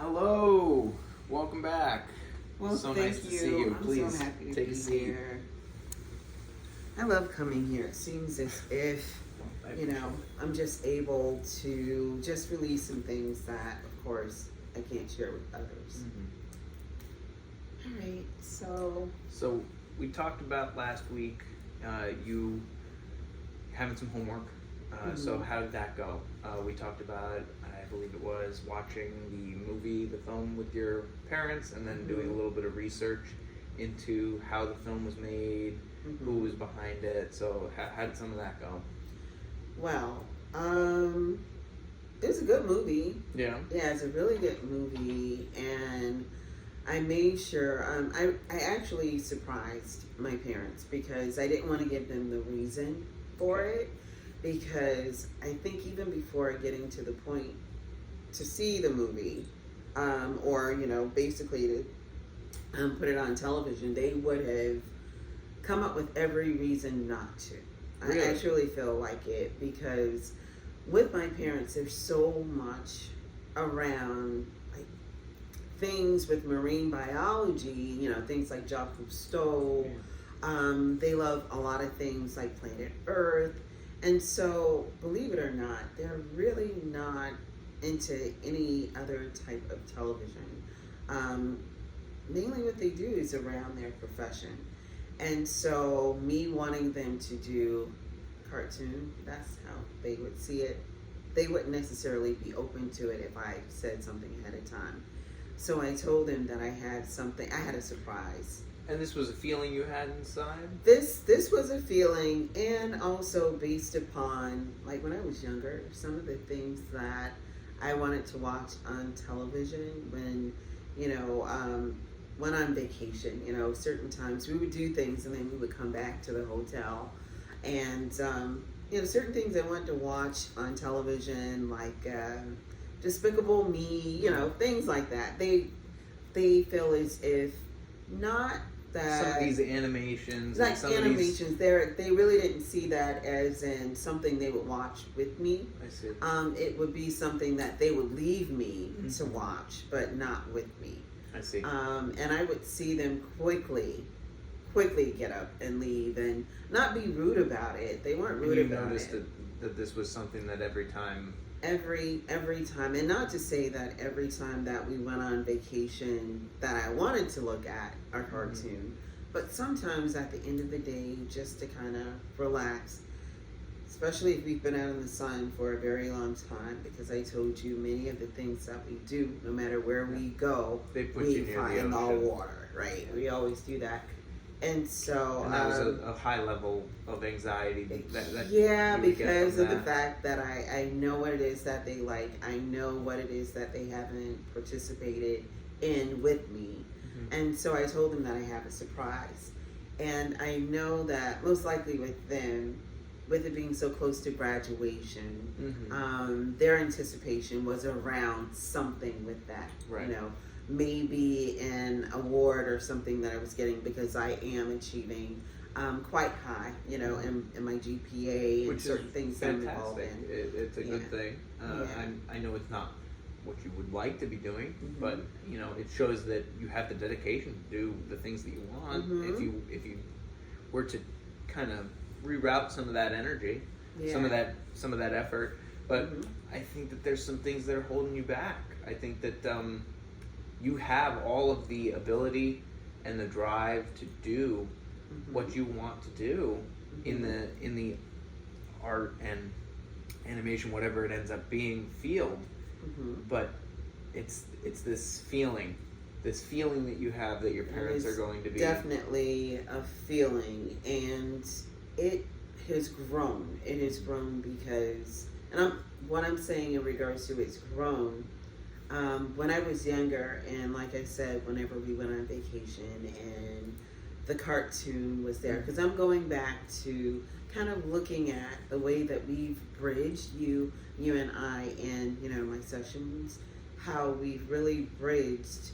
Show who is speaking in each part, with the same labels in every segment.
Speaker 1: Hello, welcome back.
Speaker 2: Well,
Speaker 1: So
Speaker 2: thank
Speaker 1: nice to
Speaker 2: you.
Speaker 1: see you.
Speaker 2: I'm
Speaker 1: Please
Speaker 2: so happy to
Speaker 1: take
Speaker 2: be
Speaker 1: a seat.
Speaker 2: here. I love coming here. It seems as if, I'm just able to just release some things that, of course, I can't share with others. All right,
Speaker 1: So we talked about last week. You having some homework. So how did that go? We talked about, I believe it was watching the film with your parents, and then doing a little bit of research into how the film was made, who was behind it. So how did some of that go?
Speaker 2: well, it was a good movie.
Speaker 1: Yeah.
Speaker 2: Yeah, it's a really good movie, and I made sure. I actually surprised my parents because I didn't want to give them the reason for it. Because I think even before getting to the point to see the movie, or basically to put it on television, they would have come up with every reason not to.
Speaker 1: Really?
Speaker 2: I actually feel like it because with my parents, there's so much around like things with marine biology. Things like Jacques Cousteau.
Speaker 1: Yeah.
Speaker 2: They love a lot of things like Planet Earth. And so, believe it or not, they're really not into any other type of television. Mainly what they do is around their profession. And so, me wanting them to do cartoon, that's how they would see it. They wouldn't necessarily be open to it if I said something ahead of time. So I told them that I had a surprise.
Speaker 1: And this was a feeling you had inside?
Speaker 2: This was a feeling, and also based upon, like when I was younger, some of the things that I wanted to watch on television when on vacation. Certain times we would do things and then we would come back to the hotel. And, certain things I wanted to watch on television, like Despicable Me, things like that. They feel as if not that
Speaker 1: some of these animations,
Speaker 2: like
Speaker 1: and some
Speaker 2: animations,
Speaker 1: of these...
Speaker 2: they really didn't see that as in something they would watch with me.
Speaker 1: I see.
Speaker 2: It would be something that they would leave me to watch, but not with me.
Speaker 1: I see.
Speaker 2: And I would see them quickly get up and leave, and not be rude about it. They weren't rude about it.
Speaker 1: You noticed that this was something that every time,
Speaker 2: and not to say that every time that we went on vacation that I wanted to look at a cartoon, but sometimes at the end of the day, just to kind of relax, especially if we've been out in the sun for a very long time, because I told you many of the things that we do, no matter where we go,
Speaker 1: they put
Speaker 2: we
Speaker 1: you near
Speaker 2: find
Speaker 1: the
Speaker 2: all
Speaker 1: ocean.
Speaker 2: water, right? We always do that. And so,
Speaker 1: and that was a high level of anxiety. That
Speaker 2: yeah,
Speaker 1: you would get
Speaker 2: because
Speaker 1: from
Speaker 2: of the
Speaker 1: that.
Speaker 2: fact that I know what it is that they like. I know what it is that they haven't participated in with me. And so I told them that I have a surprise. And I know that most likely with them, with it being so close to graduation, their anticipation was around something with that.
Speaker 1: Right.
Speaker 2: Maybe an award or something that I was getting because I am achieving quite high, in my GPA and certain things that I'm involved in.
Speaker 1: It's a good thing. I know it's not what you would like to be doing, but it shows that you have the dedication to do the things that you want. If you were to kind of reroute some of that energy, some of that effort, but I think that there's some things that are holding you back. I think that you have all of the ability and the drive to do what you want to do in the art and animation, whatever it ends up being, field. But it's this feeling that you have that your parents are going to be...
Speaker 2: Definitely a feeling, and it has grown. It has grown because, what I'm saying in regards to it's grown. When I was younger, and like I said, whenever we went on vacation and the cartoon was there, because I'm going back to kind of looking at the way that we've bridged, you and I, and my sessions, how we've really bridged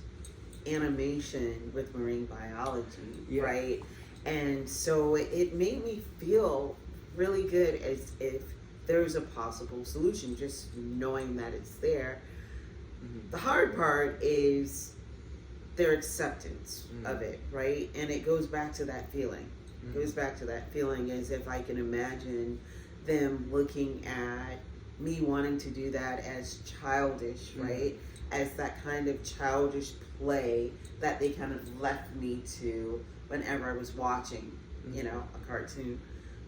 Speaker 2: animation with marine biology, right? And so it made me feel really good, as if there's a possible solution, just knowing that it's there. The hard part is their acceptance of it, right? And it goes back to that feeling. It goes back to that feeling as if I can imagine them looking at me wanting to do that as childish, right? As that kind of childish play that they kind of left me to whenever I was watching, you know, a cartoon.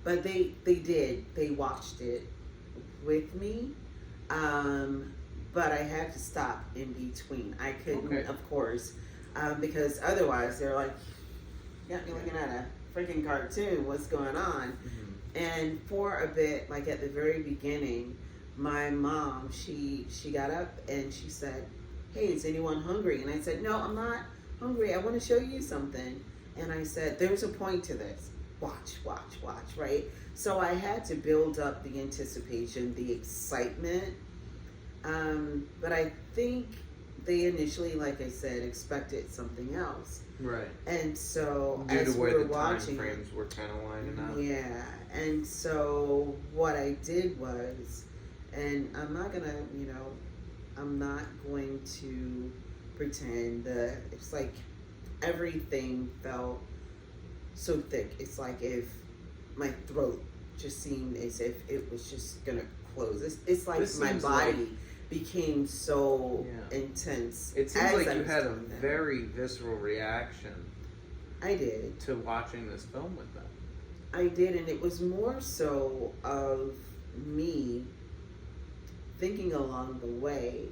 Speaker 2: But they did. They watched it with me. But I had to stop in between. I couldn't, of course, because otherwise they're like, you got me looking at a freaking cartoon. What's going on? And for a bit, like at the very beginning, my mom, she got up and she said, hey, is anyone hungry? And I said, no, I'm not hungry. I want to show you something. And I said, there's a point to this. Watch, right? So I had to build up the anticipation, the excitement. But I think they initially, like I said, expected something else.
Speaker 1: Right.
Speaker 2: And so
Speaker 1: due
Speaker 2: as
Speaker 1: to
Speaker 2: we
Speaker 1: where
Speaker 2: were
Speaker 1: the
Speaker 2: watching
Speaker 1: time frames were kind of lining up.
Speaker 2: yeah. And so what I did was, and I'm not going to pretend that it's like everything felt so thick. It's like if my throat just seemed as if it was just gonna close. It's like my body became so intense.
Speaker 1: It seems like you had a very visceral reaction.
Speaker 2: I did.
Speaker 1: To watching this film with them.
Speaker 2: I did, and it was more so of me thinking along the way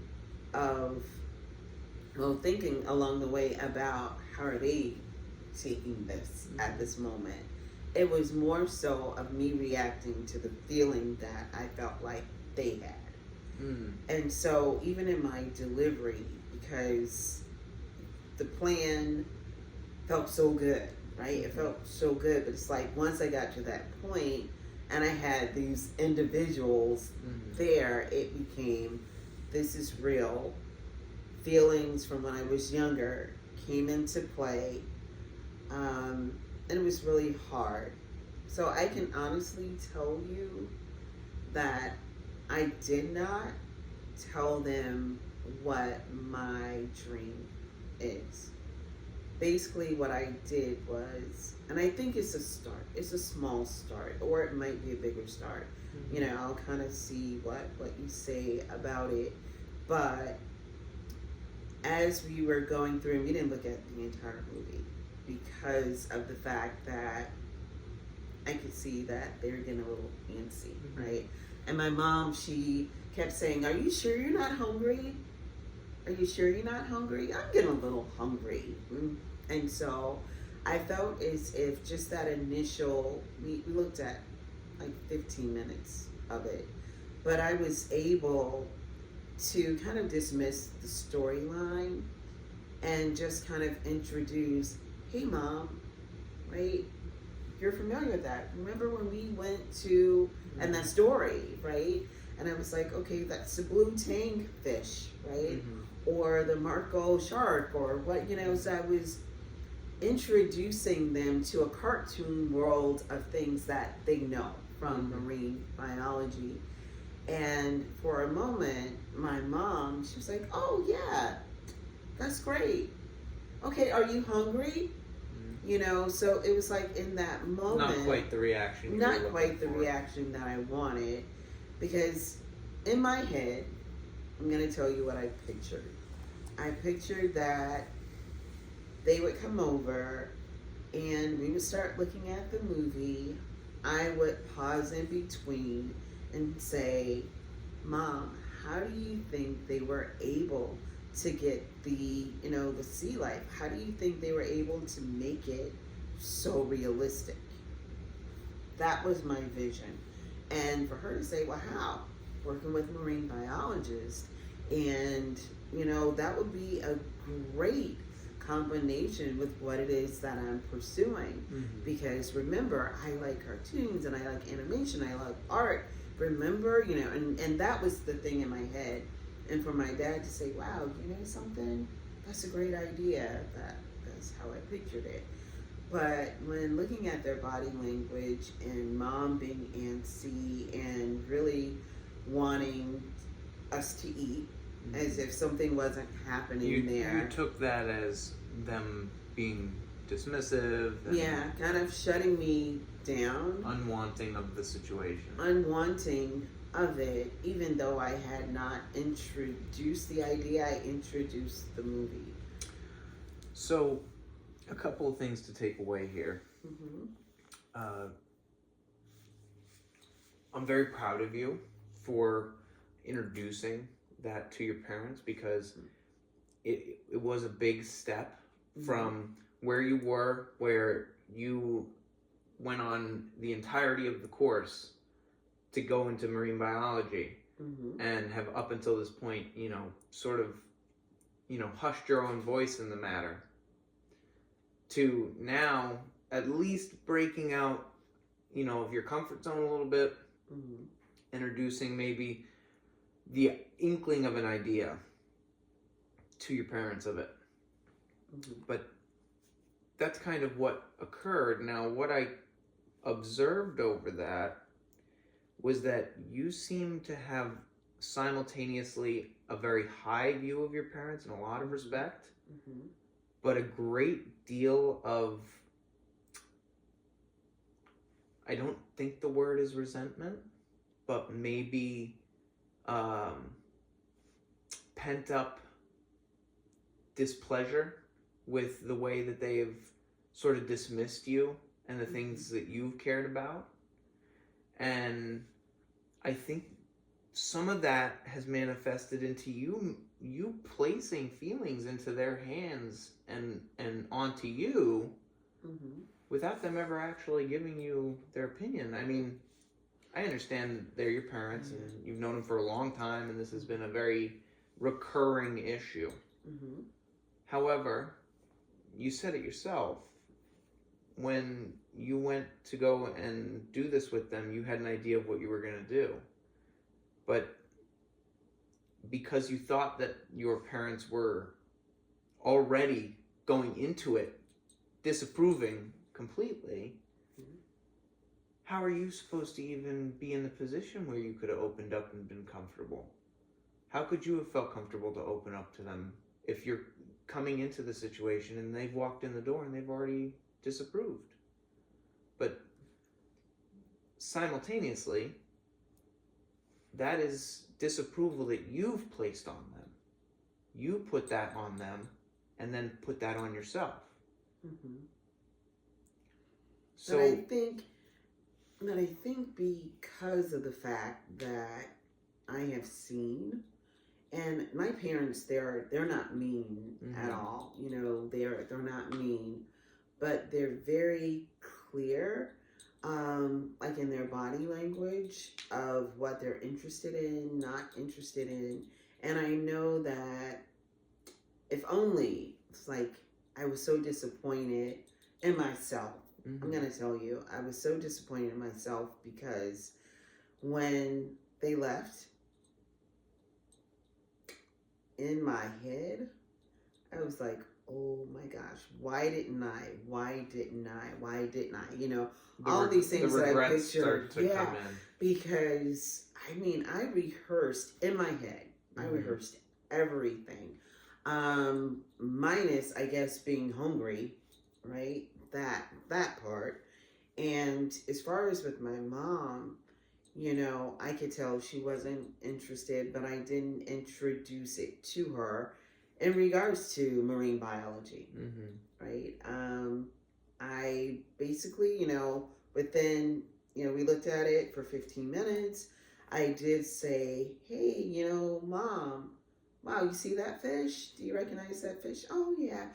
Speaker 2: about how are they taking this at this moment. It was more so of me reacting to the feeling that I felt like they had. And so even in my delivery, because the plan felt so good, right? It felt so good, but it's like once I got to that point and I had these individuals there, it became, this is real. Feelings from when I was younger came into play, and it was really hard. So I can honestly tell you that I did not tell them what my dream is. Basically what I did was, and I think it's a start, it's a small start, or it might be a bigger start. You know, I'll kind of see what you say about it. But as we were going through, and we didn't look at the entire movie because of the fact that I could see that they were getting a little antsy, right? And my mom, she kept saying, are you sure you're not hungry? Are you sure you're not hungry? I'm getting a little hungry. And so I felt as if just that initial, we looked at like 15 minutes of it, but I was able to kind of dismiss the storyline and just kind of introduce, hey mom, right? You're familiar with that. Remember when we went to, and that story, right? And I was like, okay, that's the blue tang fish, right? Or the Marco shark, or what, you know. So I was introducing them to a cartoon world of things that they know from marine biology. And for a moment, my mom, she was like, oh yeah, that's great. Okay, are you hungry? You know, so it was like in that moment.
Speaker 1: Not quite the reaction.
Speaker 2: Not quite the reaction that I wanted. Because in my head, I'm going to tell you what I pictured. I pictured that they would come over and we would start looking at the movie. I would pause in between and say, Mom, how do you think they were able to get the sea life? How do you think they were able to make it so realistic? That was my vision. And for her to say, well, how? Working with marine biologists. And, that would be a great combination with what it is that I'm pursuing. Because remember, I like cartoons and I like animation, I like art. Remember, and that was the thing in my head. And for my dad to say, wow, you know something? That's a great idea. That's how I pictured it. But when looking at their body language and mom being antsy and really wanting us to eat, as if something wasn't happening there.
Speaker 1: You took that as them being dismissive. And
Speaker 2: yeah, kind of shutting me down.
Speaker 1: Unwanting of the situation.
Speaker 2: Unwanting of it, even though I had not introduced the idea, I introduced the movie.
Speaker 1: So, a couple of things to take away here. I'm very proud of you for introducing that to your parents, because it was a big step from where you were, where you went on the entirety of the course to go into marine biology, and have up until this point, sort of, hushed your own voice in the matter, to now at least breaking out, of your comfort zone a little bit, introducing maybe the inkling of an idea to your parents of it. But that's kind of what occurred. Now, what I observed over that was that you seem to have simultaneously a very high view of your parents in a lot of respect, but a great deal of, I don't think the word is resentment, but maybe pent up displeasure with the way that they've sort of dismissed you and the things that you've cared about. And I think some of that has manifested into you placing feelings into their hands and onto you, without them ever actually giving you their opinion. I mean, I understand they're your parents and you've known them for a long time, and this has been a very recurring issue. However, you said it yourself. When you went to go and do this with them, you had an idea of what you were going to do. But because you thought that your parents were already going into it disapproving completely, how are you supposed to even be in the position where you could have opened up and been comfortable? How could you have felt comfortable to open up to them if you're coming into the situation and they've walked in the door and they've already disapproved? But simultaneously, that is disapproval that you've placed on them. You put that on them and then put that on yourself. So
Speaker 2: but I think because of the fact that I have seen, and my parents, they're not mean at all. They're not mean, but they're very clear, like in their body language of what they're interested in, not interested in. And I know that if only, it's like, I was so disappointed in myself. I'm going to tell you, I was so disappointed in myself because when they left, in my head, I was like, oh my gosh, why didn't I? All these things that I pictured. Yeah, because I rehearsed in my head. I rehearsed everything. Minus, I guess, being hungry, right? That part. And as far as with my mom, I could tell she wasn't interested, but I didn't introduce it to her in regards to marine biology, right? I basically, within, we looked at it for 15 minutes. I did say, hey, Mom, wow, you see that fish? Do you recognize that fish? Oh, yeah.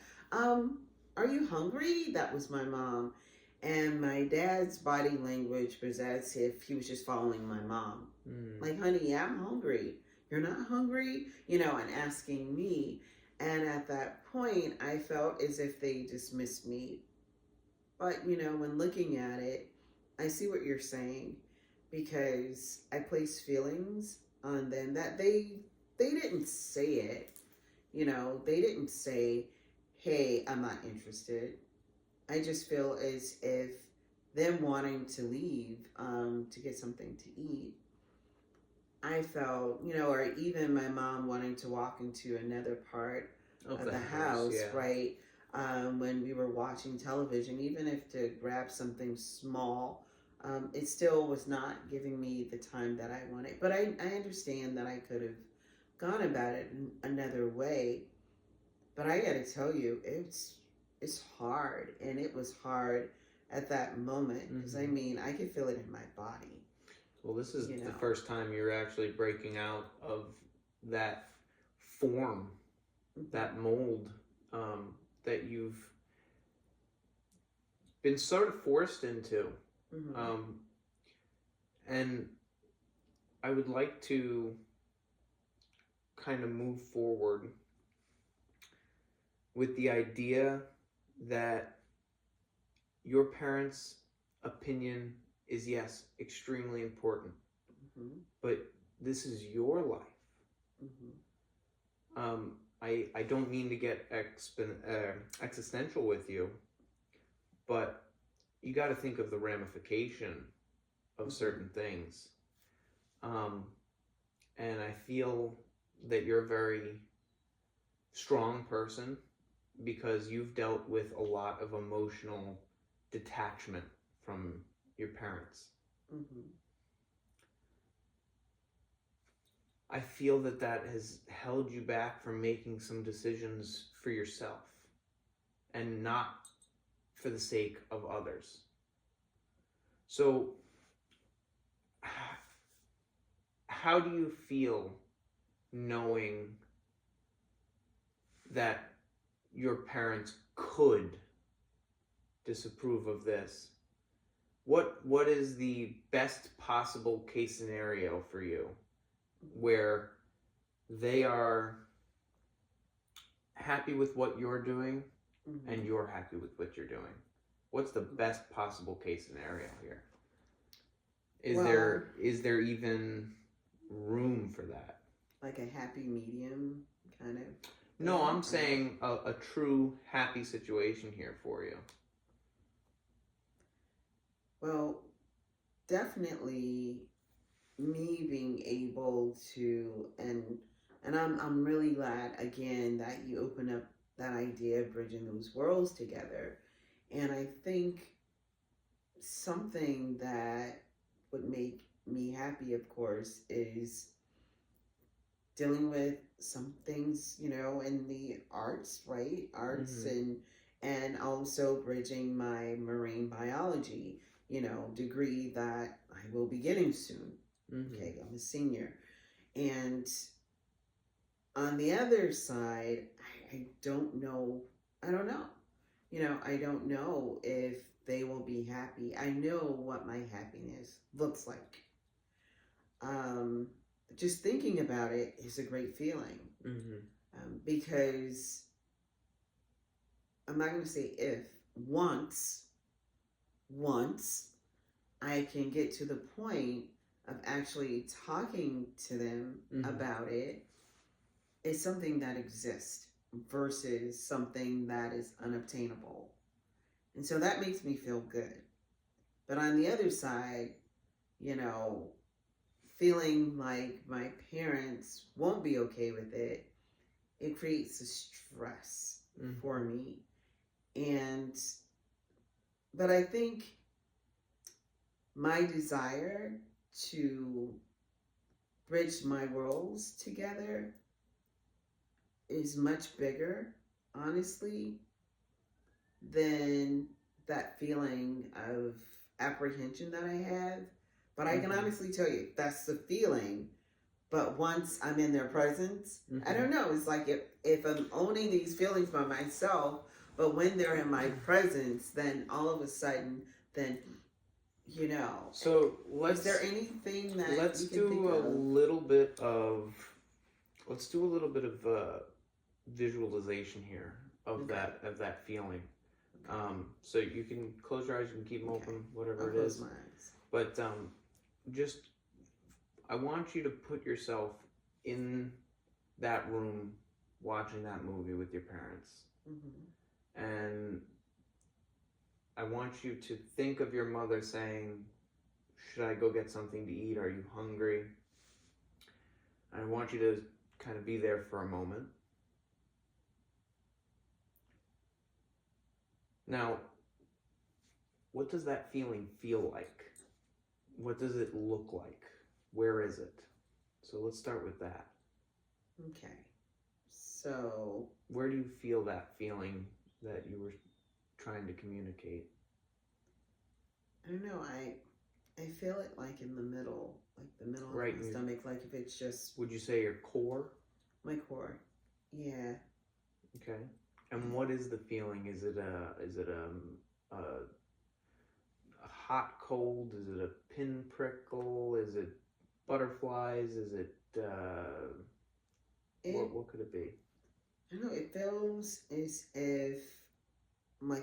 Speaker 2: Are you hungry? That was my mom. And my dad's body language was as if he was just following my mom. Like, honey, yeah, I'm hungry. You're not hungry? And asking me. And at that point, I felt as if they dismissed me. But, when looking at it, I see what you're saying. Because I placed feelings on them that they didn't say it. They didn't say, hey, I'm not interested. I just feel as if them wanting to leave to get something to eat, I felt, or even my mom wanting to walk into another part
Speaker 1: Of
Speaker 2: of
Speaker 1: the
Speaker 2: the
Speaker 1: house,
Speaker 2: house,
Speaker 1: yeah.
Speaker 2: right? When we were watching television, even if to grab something small, it still was not giving me the time that I wanted. But I understand that I could have gone about it another way. But I got to tell you, it's hard, and it was hard at that moment because I mean I could feel it in my body.
Speaker 1: Well, this is the first time you're actually breaking out of that form, that mold that you've been sort of forced into. And I would like to kind of move forward with the idea that your parents' opinion is, yes, extremely important, but this is your life. I don't mean to get existential with you, but you got to think of the ramification of certain things. And I feel that you're a very strong person because you've dealt with a lot of emotional detachment from your parents. I feel that that has held you back from making some decisions for yourself and not for the sake of others. So, how do you feel knowing that your parents could disapprove of this? What is the best possible case scenario for you where they are happy with what you're doing and you're happy with what you're doing? What's the best possible case scenario here? Is there even room for that?
Speaker 2: Like a happy medium kind of?
Speaker 1: No, I'm saying a true happy situation here for you.
Speaker 2: Well, definitely me being able to, and I'm really glad again that you open up that idea of bridging those worlds together. And I think something that would make me happy, of course, is dealing with some things, in the arts, right? Arts and also bridging my marine biology, degree that I will be getting soon. Okay, I'm a senior. And on the other side, I don't know. I don't know. I don't know if they will be happy. I know what my happiness looks like. Just thinking about it is a great feeling. Because I'm not going to say if, once I can get to the point of actually talking to them about it, it's something that exists versus something that is unobtainable. And so that makes me feel good. But on the other side, feeling like my parents won't be okay with it, it creates a stress for me. But I think my desire to bridge my worlds together is much bigger, honestly, than that feeling of apprehension that I have. But I can honestly tell you, that's the feeling. But once I'm in their presence, I don't know. It's like if I'm owning these feelings by myself, but when they're in my presence, then all of a sudden, then,
Speaker 1: So
Speaker 2: is there anything that
Speaker 1: let's
Speaker 2: you can
Speaker 1: do
Speaker 2: think
Speaker 1: a
Speaker 2: of?
Speaker 1: little bit of visualization here of that feeling. So you can close your eyes, you can keep them open, whatever
Speaker 2: I'll
Speaker 1: it is.
Speaker 2: close my eyes.
Speaker 1: But just I want you to put yourself in that room watching that movie with your parents. And I want you to think of your mother saying, "Should I go get something to eat? Are you hungry?" I want you to kind of be there for a moment. Now, what does that feeling feel like? What does it look like? Where is it? So let's start with that.
Speaker 2: Okay. So,
Speaker 1: where do you feel that feeling that you were trying to communicate?
Speaker 2: I don't know. I feel it like in the middle, like the middle
Speaker 1: Right
Speaker 2: of my stomach, like if it's just
Speaker 1: Would you say your core?
Speaker 2: my core. Yeah.
Speaker 1: Okay. And what is the feeling? Is it a hot cold? Is it a pinprickle? Is it butterflies? Is it what could it be?
Speaker 2: I don't know. It feels as if my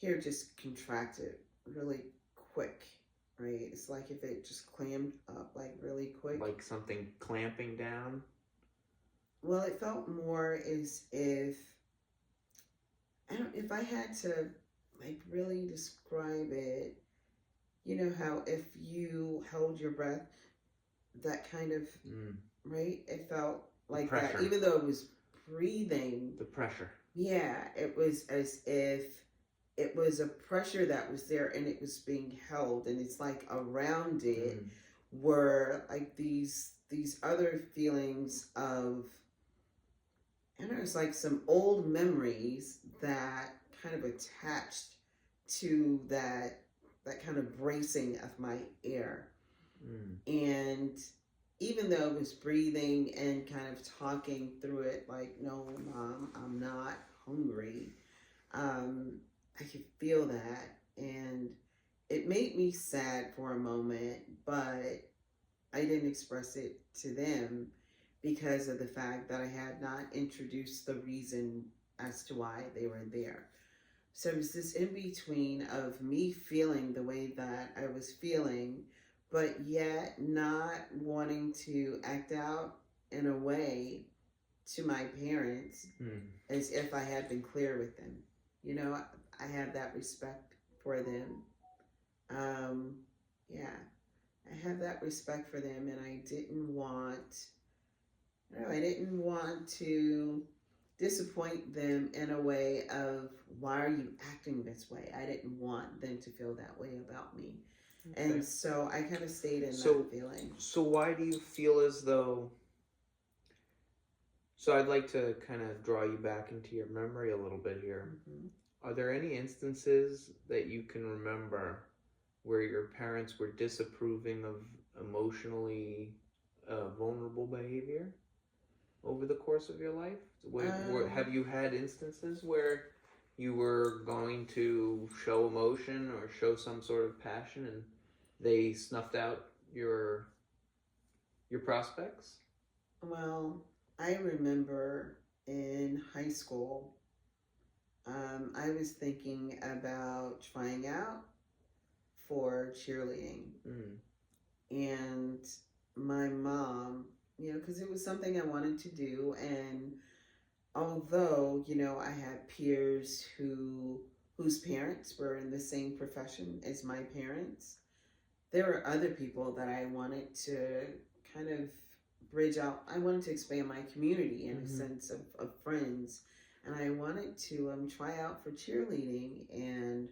Speaker 2: hair just contracted really quick. Right. It's like if it just clammed up like really quick.
Speaker 1: Like something clamping down.
Speaker 2: Well, it felt more as if if I had to like really describe it, you know how if you held your breath, that kind of right? It felt like that, even though it was breathing.
Speaker 1: The pressure.
Speaker 2: Yeah, it was as if it was a pressure that was there and it was being held, and it's like around it were like these other feelings of, I don't know, it's like some old memories that kind of attached to that kind of bracing of my air. And even though I was breathing and kind of talking through it, like, no, Mom, I'm not hungry, I could feel that. And it made me sad for a moment, but I didn't express it to them because of the fact that I had not introduced the reason as to why they were there. So it was this in between of me feeling the way that I was feeling, but yet not wanting to act out in a way to my parents as if I had been clear with them. You know, I had that respect for them. Yeah, I have that respect for them, and I didn't want, I didn't want to disappoint them in a way of, why are you acting this way? I didn't want them to feel that way about me. Okay. And so I kind of stayed in that feeling.
Speaker 1: So why do you feel as though, so I'd like to kind of draw you back into your memory a little bit here. Are there any instances that you can remember where your parents were disapproving of emotionally vulnerable behavior over the course of your life? Have you had instances where you were going to show emotion or show some sort of passion and they snuffed out your prospects?
Speaker 2: Well, I remember in high school, I was thinking about trying out for cheerleading. And my mom, because it was something I wanted to do, and although, I had peers whose parents were in the same profession as my parents, there were other people that I wanted to kind of bridge out. I wanted to expand my community in a sense of friends, and I wanted to try out for cheerleading, and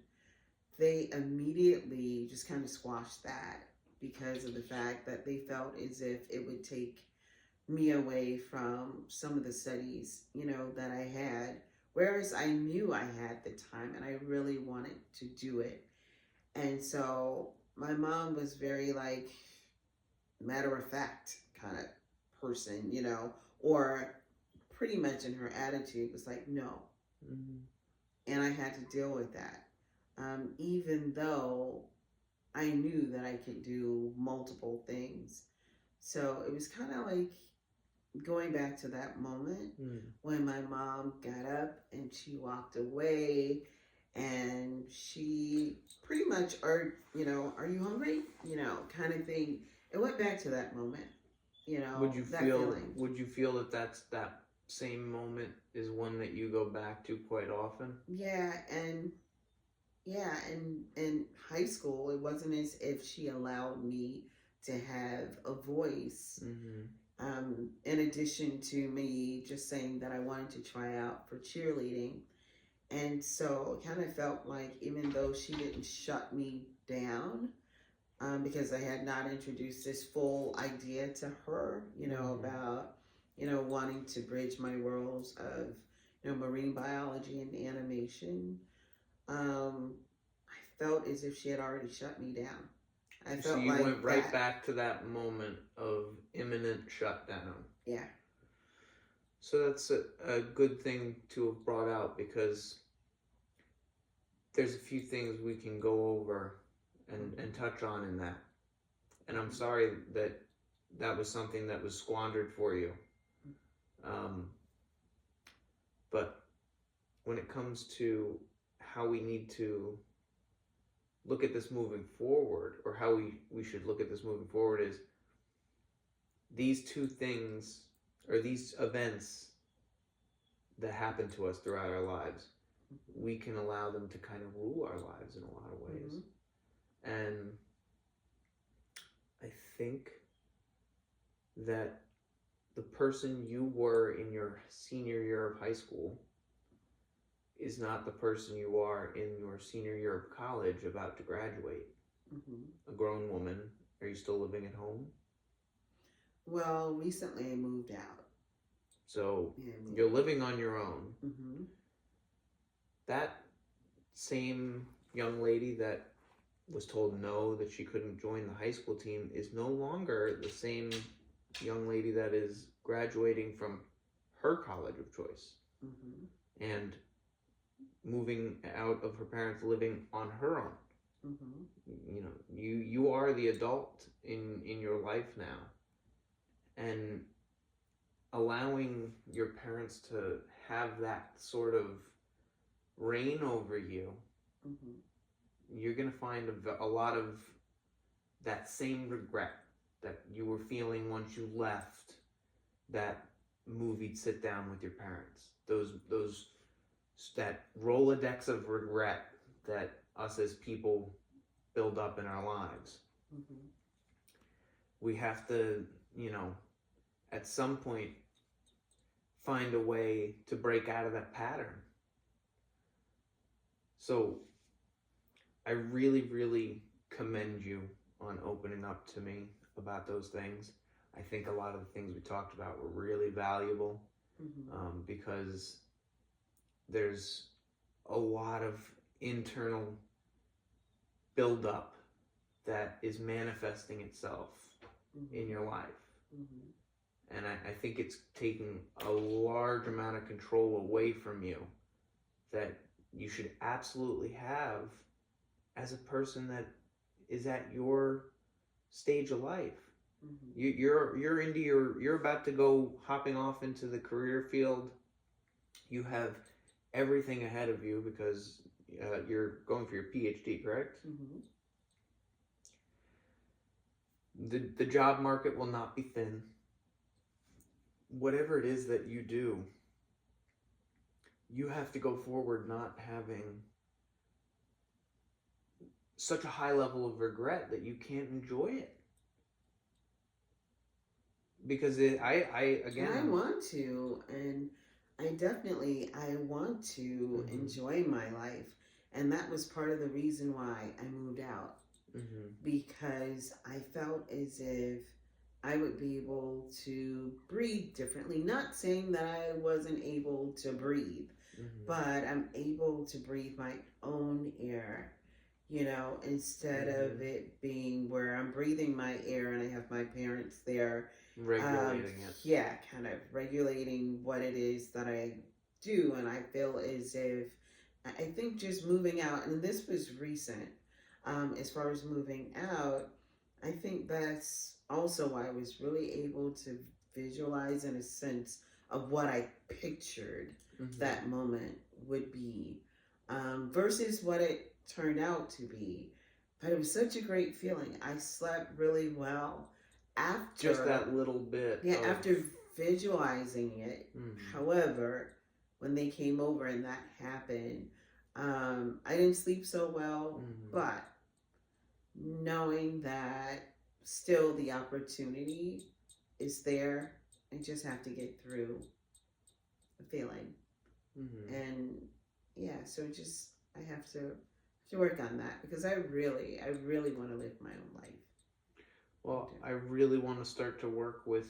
Speaker 2: they immediately just kind of squashed that because of the fact that they felt as if it would take me away from some of the studies, that I had, whereas I knew I had the time and I really wanted to do it. And so my mom was very like matter of fact kind of person, or pretty much in her attitude was like, no. And I had to deal with that. Even though I knew that I could do multiple things. So it was kind of like going back to that moment when my mom got up and she walked away, and she pretty much, are you hungry? Kind of thing. It went back to that moment.
Speaker 1: Would you
Speaker 2: that
Speaker 1: feel
Speaker 2: feeling.
Speaker 1: Would you feel that same moment is one that you go back to quite often?
Speaker 2: Yeah, and in high school, it wasn't as if she allowed me to have a voice.
Speaker 1: Mm-hmm.
Speaker 2: In addition to me just saying that I wanted to try out for cheerleading. And so it kind of felt like, even though she didn't shut me down, because I had not introduced this full idea to her, about, wanting to bridge my worlds of, marine biology and animation. I felt as if she had already shut me down. I
Speaker 1: So
Speaker 2: felt
Speaker 1: you
Speaker 2: like
Speaker 1: went right
Speaker 2: that.
Speaker 1: back to that moment of imminent shutdown.
Speaker 2: Yeah.
Speaker 1: So that's a good thing to have brought out, because there's a few things we can go over and touch on in that. And I'm sorry that that was something that was squandered for you. But when it comes to how we need to look at this moving forward, or how we should look at this moving forward, is these two things, or these events that happen to us throughout our lives, we can allow them to kind of rule our lives in a lot of ways. Mm-hmm. And I think that the person you were in your senior year of high school is not the person you are in your senior year of college, about to graduate. Mm-hmm. A grown woman. Are you still living at home?
Speaker 2: Well, recently I moved out.
Speaker 1: So you're living on your own. Mm-hmm. That same young lady that was told no, that she couldn't join the high school team, is no longer the same young lady that is graduating from her college of choice. Mm-hmm. And moving out of her parents, living on her own. Mm-hmm. You are the adult in your life now, and allowing your parents to have that sort of reign over you, mm-hmm. you're gonna find a lot of that same regret that you were feeling once you left that movie Sit Down with Your Parents. That Rolodex of regret that us as people build up in our lives. Mm-hmm. We have to, at some point find a way to break out of that pattern. So I really, really commend you on opening up to me about those things. I think a lot of the things we talked about were really valuable, mm-hmm. Because there's a lot of internal buildup that is manifesting itself, mm-hmm. in your life. Mm-hmm. And I think it's taking a large amount of control away from you that you should absolutely have as a person that is at your stage of life. Mm-hmm. You're about to go hopping off into the career field. You have everything ahead of you because you're going for your PhD, correct? Mm-hmm. The job market will not be thin. Whatever it is that you do, you have to go forward not having such a high level of regret that you can't enjoy it. Because I
Speaker 2: want to, and I want to, mm-hmm. enjoy my life. And that was part of the reason why I moved out. Mm-hmm. Because I felt as if I would be able to breathe differently. Not saying that I wasn't able to breathe, mm-hmm. but I'm able to breathe my own air, instead mm-hmm. of it being where I'm breathing my air and I have my parents there.
Speaker 1: Regulating it.
Speaker 2: Yeah, kind of regulating what it is that I do. And I feel as if, I think just moving out, and this was recent, as far as moving out, I think that's also why I was really able to visualize in a sense of what I pictured, mm-hmm. that moment would be, versus what it turned out to be. But it was such a great feeling. I slept really well after.
Speaker 1: Just that little bit.
Speaker 2: Yeah, after visualizing it. Mm-hmm. However, when they came over and that happened, I didn't sleep so well, mm-hmm. but knowing that still the opportunity is there. I just have to get through the feeling.
Speaker 1: Mm-hmm.
Speaker 2: And yeah, so just I have to work on that because I really want to live my own life.
Speaker 1: Well, I really want to start to work with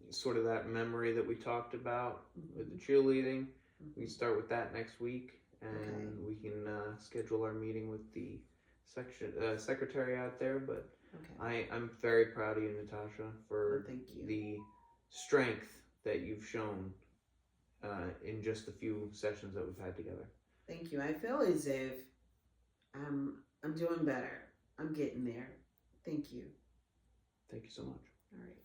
Speaker 1: sort of that memory that we talked about with the cheerleading. We can start with that next week, and we can schedule our meeting with the secretary out there. But I'm very proud of you, Natasha, for
Speaker 2: thank you.
Speaker 1: the strength that you've shown in just the few sessions that we've had together.
Speaker 2: Thank you. I feel as if I'm doing better. I'm getting there. Thank you.
Speaker 1: Thank you so much.
Speaker 2: All right.